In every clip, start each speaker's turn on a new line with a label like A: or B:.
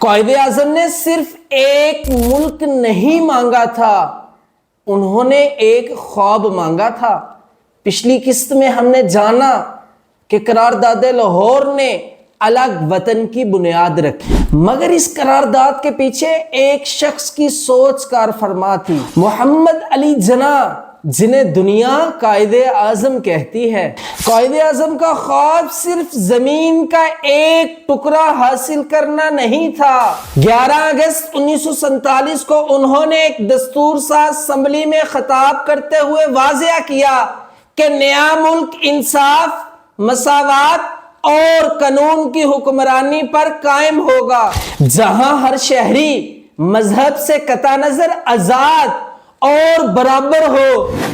A: قائد اعظم نے صرف ایک ملک نہیں مانگا تھا، انہوں نے ایک خواب مانگا تھا۔ پچھلی قسط میں ہم نے جانا کہ قرارداد لاہور نے الگ وطن کی بنیاد رکھی، مگر اس قرارداد کے پیچھے ایک شخص کی سوچ کار فرما تھی، محمد علی جناح، جنہیں دنیا قائد اعظم کہتی ہے۔ قائد اعظم کا خواب صرف زمین کا ایک ٹکڑا حاصل کرنا نہیں تھا۔ 11 اگست 1947 کو انہوں نے ایک دستور ساز اسمبلی میں خطاب کرتے ہوئے واضح کیا کہ نیا ملک انصاف، مساوات اور قانون کی حکمرانی پر قائم ہوگا، جہاں ہر شہری مذہب سے قطع نظر آزاد اور برابر ہو۔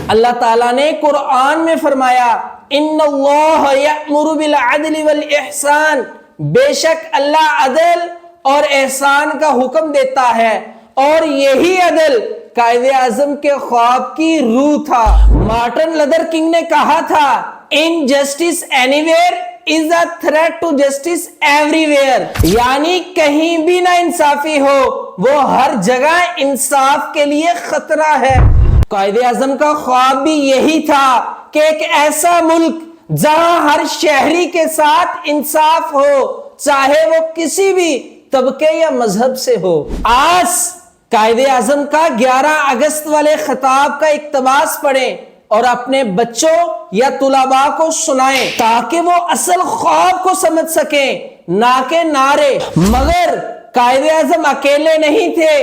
A: اللہ تعالیٰ نے قرآن میں فرمایا، ان اللہ یأمر بالعدل والاحسان، بے شک اللہ عدل اور احسان کا حکم دیتا ہے، اور یہی عدل قائد اعظم کے خواب کی روح تھا۔ مارٹن لوتھر کنگ نے کہا تھا، injustice anywhere is a threat to justice everywhere، یعنی کہیں بھی نہ انصافی ہو، وہ ہر جگہ انصاف کے لیے خطرہ ہے۔ قائد اعظم کا خواب بھی یہی تھا کہ ایک ایسا ملک جہاں ہر شہری کے ساتھ انصاف ہو، چاہے وہ کسی بھی طبقے یا مذہب سے ہو۔ آج قائد اعظم کا 11 اگست والے خطاب کا اقتباس پڑھیں اور اپنے بچوں یا طلباء کو سنائیں تاکہ وہ اصل خواب کو سمجھ سکیں، نہ کہ نعرے۔ مگر قائد اعظم اکیلے نہیں تھے،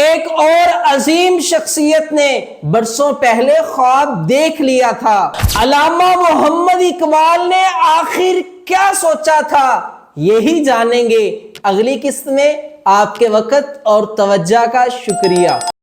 A: ایک اور عظیم شخصیت نے برسوں پہلے خواب دیکھ لیا تھا۔ علامہ محمد اقبال نے آخر کیا سوچا تھا، یہی جانیں گے اگلی قسط میں۔ آپ کے وقت اور توجہ کا شکریہ۔